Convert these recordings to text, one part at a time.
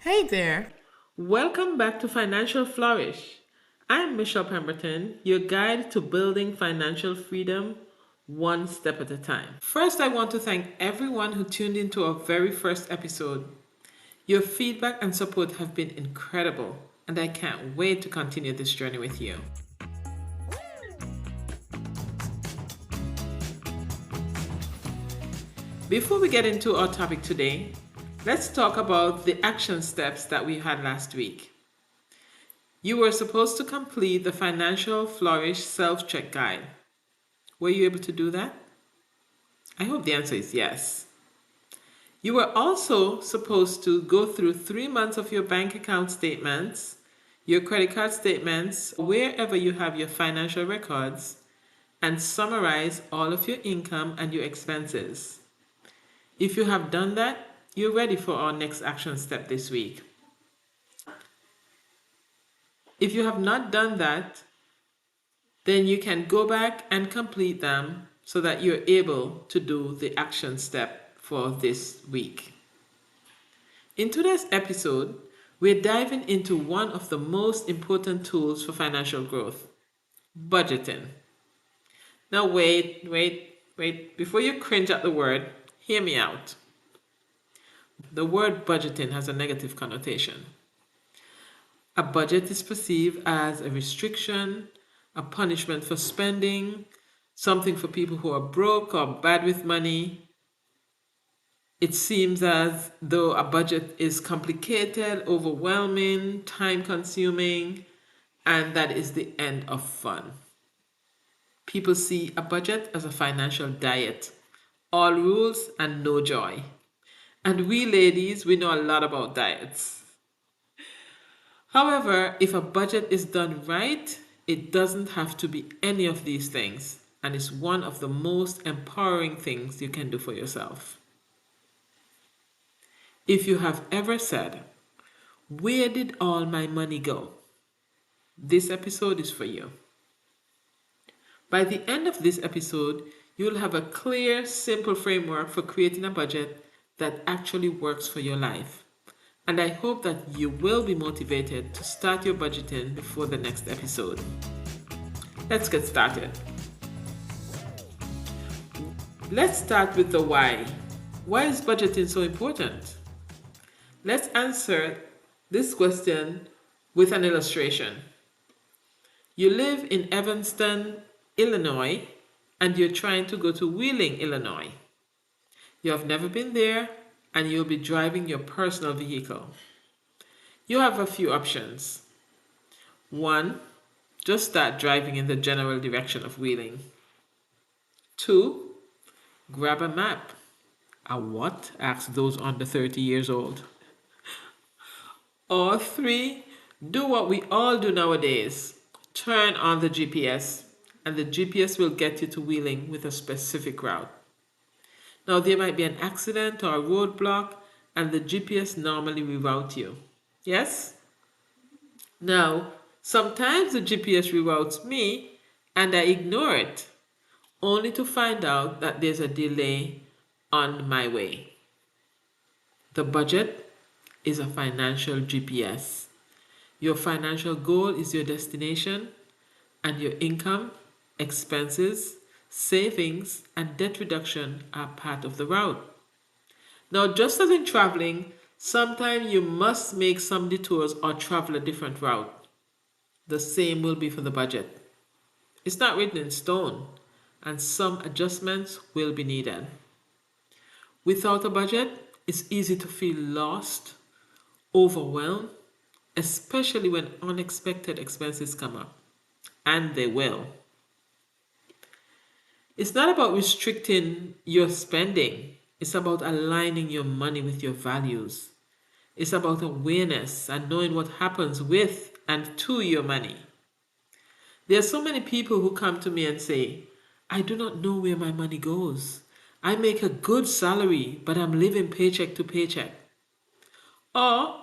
Hey there. Welcome back to Financial Flourish. I'm Michelle Pemberton, your guide to building financial freedom one step at a time. First, I want to thank everyone who tuned into our very first episode. Your feedback and support have been incredible, and I can't wait to continue this journey with you. Before we get into our topic today, let's talk about the action steps that we had last week. You were supposed to complete the Financial Flourish Self Check Guide. Were you able to do that? I hope the answer is yes. You were also supposed to go through 3 months of your bank account statements, your credit card statements, wherever you have your financial records, and summarize all of your income and your expenses. If you have done that, you're ready for our next action step this week. If you have not done that, then you can go back and complete them so that you're able to do the action step for this week. In today's episode, we're diving into one of the most important tools for financial growth, budgeting. Now, wait. Before you cringe at the word, hear me out. The word budgeting has a negative connotation. A budget is perceived as a restriction, a punishment for spending, something for people who are broke or bad with money. It seems as though a budget is complicated, overwhelming, time consuming, and that is the end of fun. People see a budget as a financial diet, all rules and no joy. And we ladies, we know a lot about diets. However, if a budget is done right, it doesn't have to be any of these things, and it's one of the most empowering things you can do for yourself. If you have ever said, "Where did all my money go?" this episode is for you. By the end of this episode, you'll have a clear, simple framework for creating a budget that actually works for your life. And I hope that you will be motivated to start your budgeting before the next episode. Let's get started. Let's start with the why. Why is budgeting so important? Let's answer this question with an illustration. You live in Evanston, Illinois, and you're trying to go to Wheeling, Illinois. You have never been there, and you'll be driving your personal vehicle. You have a few options. One, just start driving in the general direction of Wheeling. Two, grab a map. A what? Ask those under 30 years old. Or three, do what we all do nowadays. Turn on the GPS, and the GPS will get you to Wheeling with a specific route. Now, there might be an accident or a roadblock, and the GPS normally reroute you. Yes? Now, sometimes the GPS reroutes me, and I ignore it, only to find out that there's a delay on my way. The budget is a financial GPS. Your financial goal is your destination, and your income, expenses, savings, and debt reduction are part of the route. Now, just as in traveling, sometimes you must make some detours or travel a different route. The same will be for the budget. It's not written in stone, and some adjustments will be needed. Without a budget, it's easy to feel lost, overwhelmed, especially when unexpected expenses come up. And they will. It's not about restricting your spending, it's about aligning your money with your values. It's about awareness and knowing what happens with and to your money. There are so many people who come to me and say, "I do not know where my money goes. I make a good salary, but I'm living paycheck to paycheck." Or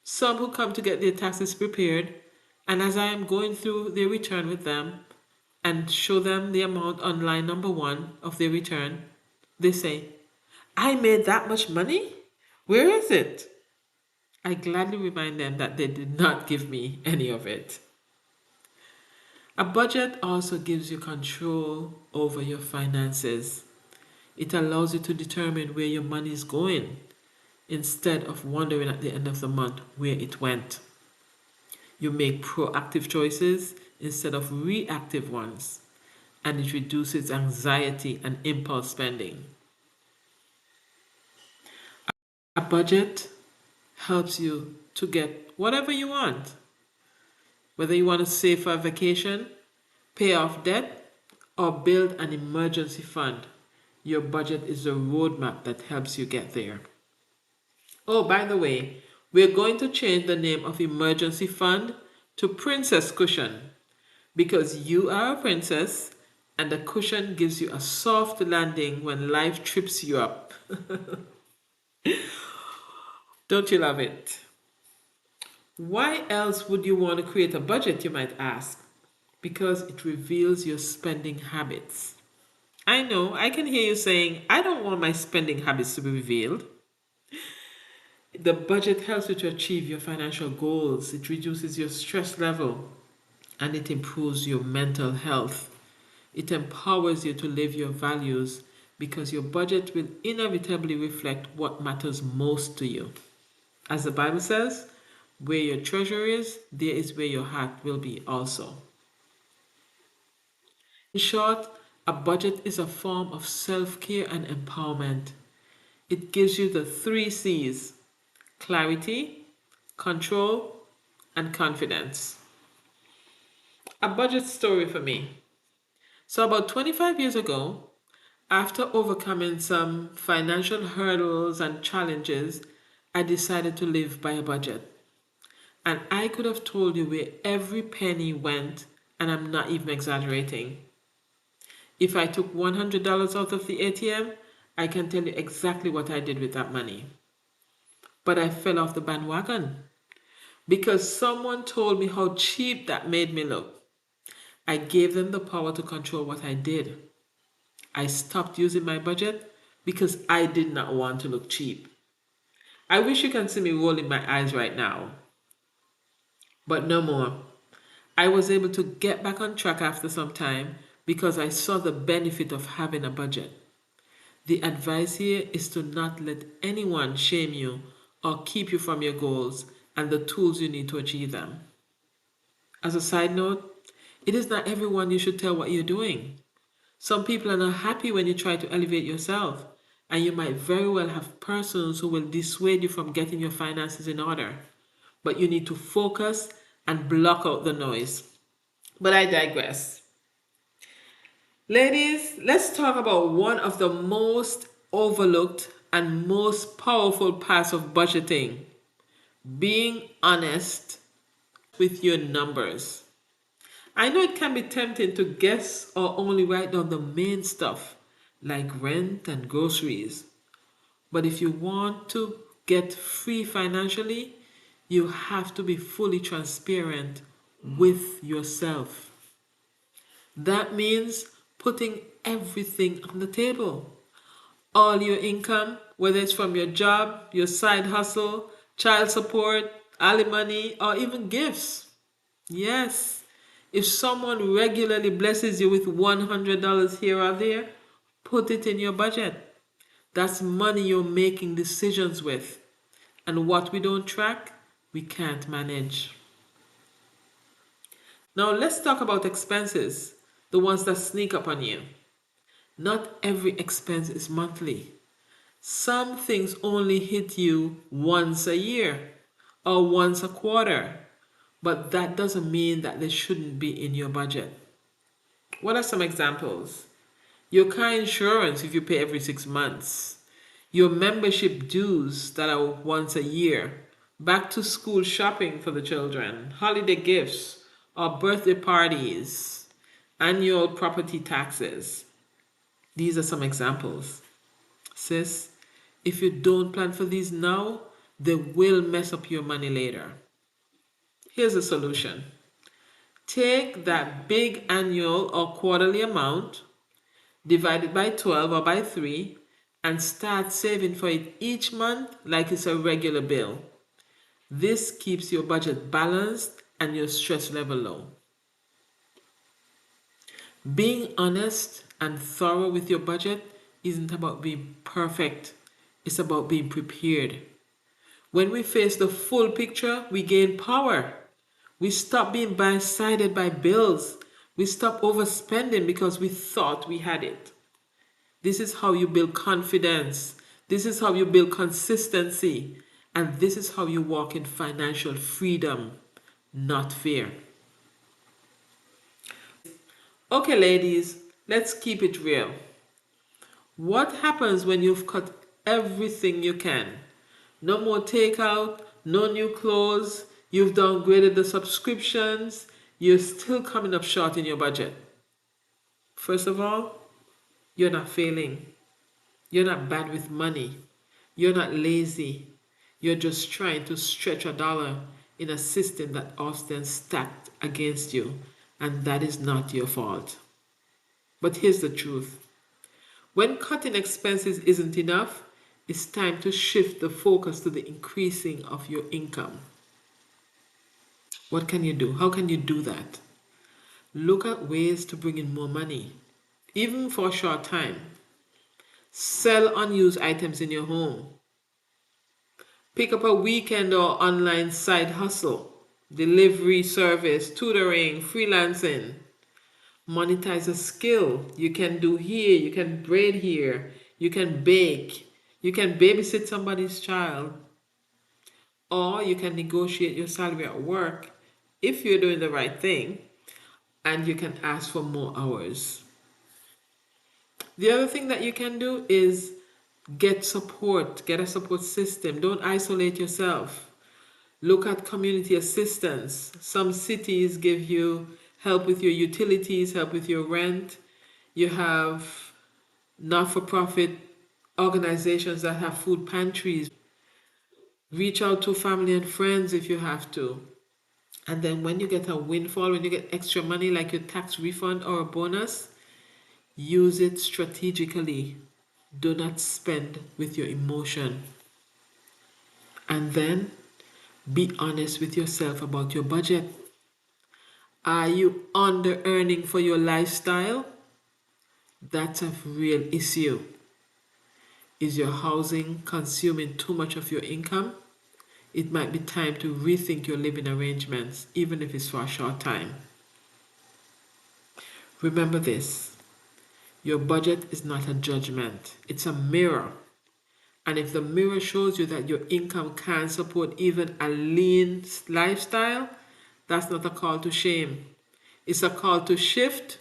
some who come to get their taxes prepared, and as I am going through their return with them and show them the amount on line number one of their return, they say, "I made that much money? Where is it?" I gladly remind them that they did not give me any of it. A budget also gives you control over your finances. It allows you to determine where your money is going instead of wondering at the end of the month where it went. You make proactive choices instead of reactive ones, and it reduces anxiety and impulse spending. A budget helps you to get whatever you want, whether you want to save for a vacation, pay off debt, or build an emergency fund. Your budget is the roadmap that helps you get there. Oh, by the way, we're going to change the name of emergency fund to Princess Cushion because you are a princess and the cushion gives you a soft landing when life trips you up. Don't you love it? Why else would you want to create a budget, you might ask? Because it reveals your spending habits. I know, I can hear you saying, I don't want my spending habits to be revealed. The budget helps you to achieve your financial goals, it reduces your stress level, and it improves your mental health. It empowers you to live your values because your budget will inevitably reflect what matters most to you. As the Bible says, where your treasure is, there is where your heart will be also. In short, a budget is a form of self care and empowerment. It gives you the three C's: clarity, control, and confidence. A budget story for me. So, about 25 years ago, after overcoming some financial hurdles and challenges, I decided to live by a budget. And I could have told you where every penny went, and I'm not even exaggerating. If I took $100 out of the ATM, I can tell you exactly what I did with that money. But I fell off the bandwagon because someone told me how cheap that made me look. I gave them the power to control what I did. I stopped using my budget because I did not want to look cheap. I wish you can see me rolling my eyes right now, but no more. I was able to get back on track after some time because I saw the benefit of having a budget. The advice here is to not let anyone shame you or keep you from your goals and the tools you need to achieve them. As a side note, it is not everyone you should tell what you're doing. Some people are not happy when you try to elevate yourself, and you might very well have persons who will dissuade you from getting your finances in order. But you need to focus and block out the noise. But I digress. Ladies, let's talk about one of the most overlooked and most powerful parts of budgeting: being honest with your numbers. I know it can be tempting to guess or only write down the main stuff like rent and groceries. But if you want to get free financially, you have to be fully transparent with yourself. That means putting everything on the table. All your income, whether it's from your job, your side hustle, child support, alimony, or even gifts. Yes, if someone regularly blesses you with $100 here or there, put it in your budget. That's money you're making decisions with. And what we don't track, we can't manage. Now let's talk about expenses, the ones that sneak up on you. Not every expense is monthly. Some things only hit you once a year or once a quarter, but that doesn't mean that they shouldn't be in your budget. What are some examples? Your car insurance if you pay every 6 months, your membership dues that are once a year, back to school shopping for the children, holiday gifts or birthday parties, annual property taxes. These are some examples. Sis, if you don't plan for these now, they will mess up your money later. Here's a solution. Take that big annual or quarterly amount, divide it by 12 or by 3, and start saving for it each month like it's a regular bill. This keeps your budget balanced and your stress level low. Being honest and thorough with your budget isn't about being perfect, it's about being prepared. When we face the full picture, we gain power. We stop being blindsided by bills. We stop overspending because we thought we had it. This is how you build confidence. This is how you build consistency. And this is how you walk in financial freedom, not fear. Okay, ladies, let's keep it real. What happens when you've cut everything you can? No more takeout, no new clothes, you've downgraded the subscriptions, you're still coming up short in your budget. First of all, you're not failing. You're not bad with money. You're not lazy. You're just trying to stretch a dollar in a system that often stacked against you, and that is not your fault. But here's the truth. When cutting expenses isn't enough, it's time to shift the focus to the increasing of your income. What can you do? How can you do that? Look at ways to bring in more money, even for a short time. Sell unused items in your home. Pick up a weekend or online side hustle, delivery service, tutoring, freelancing. Monetize a skill you can do here, you can braid here, you can bake, you can babysit somebody's child, or you can negotiate your salary at work if you're doing the right thing, and you can ask for more hours. The other thing that you can do is get support, get a support system. Don't isolate yourself. Look at community assistance. Some cities give you help with your utilities, help with your rent. You have not-for-profit organizations that have food pantries. Reach out to family and friends if you have to. And then when you get a windfall, when you get extra money like your tax refund or a bonus, use it strategically. Do not spend with your emotion. And then be honest with yourself about your budget. Are you under earning for your lifestyle? That's a real issue. Is your housing consuming too much of your income? It might be time to rethink your living arrangements, even if it's for a short time. Remember this, your budget is not a judgment, it's a mirror. And if the mirror shows you that your income can't support even a lean lifestyle, that's not a call to shame. It's a call to shift,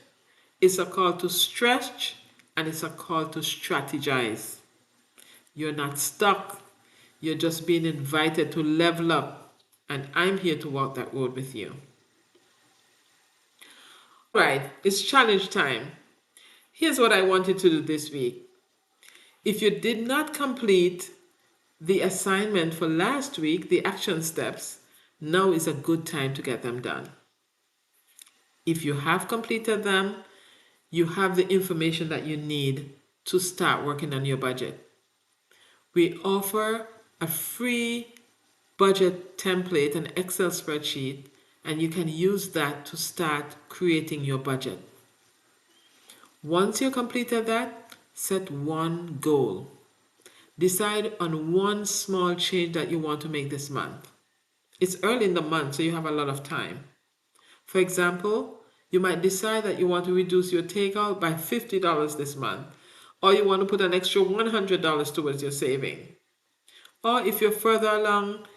it's a call to stretch, and it's a call to strategize. You're not stuck, you're just being invited to level up, and I'm here to walk that road with you. All right, it's challenge time. Here's what I wanted to do this week. If you did not complete the assignment for last week, the action steps, now is a good time to get them done. If you have completed them, you have the information that you need to start working on your budget. We offer a free budget template, an Excel spreadsheet, and you can use that to start creating your budget. Once you completed that, set one goal. Decide on one small change that you want to make this month. It's early in the month, so you have a lot of time. For example, you might decide that you want to reduce your takeout by $50 this month, or you want to put an extra $100 towards your saving. Or if you're further along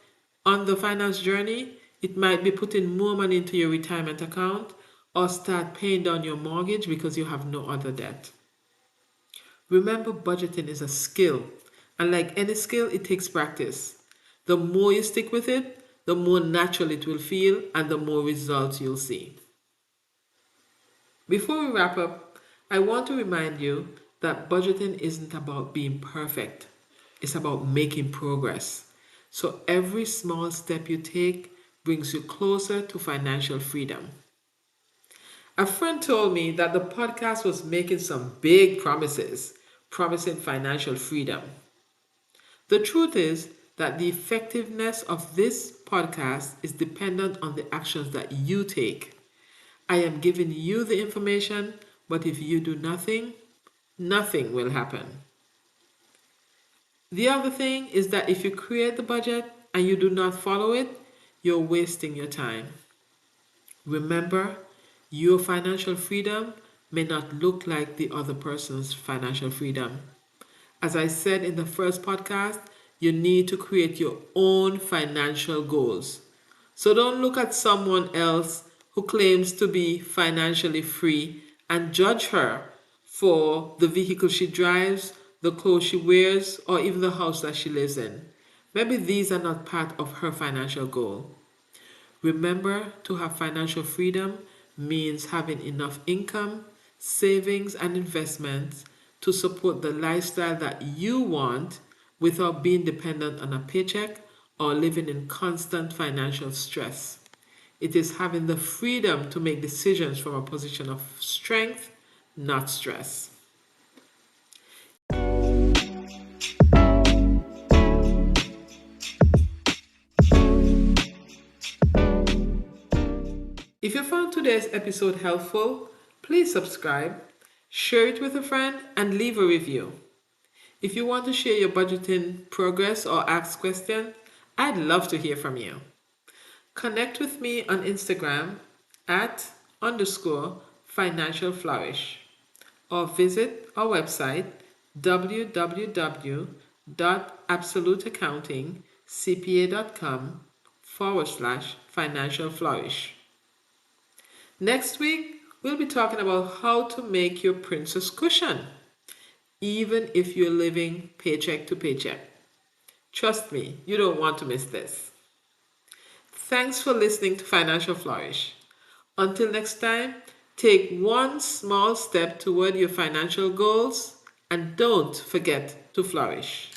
on the finance journey, it might be putting more money into your retirement account or start paying down your mortgage because you have no other debt. Remember, budgeting is a skill, and like any skill, it takes practice. The more you stick with it, the more natural it will feel and the more results you'll see. Before we wrap up, I want to remind you that budgeting isn't about being perfect. It's about making progress. So every small step you take brings you closer to financial freedom. A friend told me that the podcast was making some big promises, promising financial freedom. The truth is that the effectiveness of this podcast is dependent on the actions that you take. I am giving you the information, but if you do nothing, nothing will happen. The other thing is that if you create the budget and you do not follow it, you're wasting your time. Remember, your financial freedom may not look like the other person's financial freedom. As I said in the first podcast, you need to create your own financial goals. So don't look at someone else who claims to be financially free and judge her for the vehicle she drives, the clothes she wears, or even the house that she lives in. Maybe these are not part of her financial goal. Remember, to have financial freedom means having enough income, savings, and investments to support the lifestyle that you want without being dependent on a paycheck or living in constant financial stress. It is having the freedom to make decisions from a position of strength, not stress. If you found today's episode helpful, please subscribe, share it with a friend, and leave a review. If you want to share your budgeting progress or ask questions, I'd love to hear from you. Connect with me on Instagram at _financial flourish or visit our website www.absoluteaccountingcpa.com/financial flourish. Next week, we'll be talking about how to make your princess cushion, even if you're living paycheck to paycheck. Trust me, you don't want to miss this. Thanks for listening to Financial Flourish. Until next time, take one small step toward your financial goals and don't forget to flourish.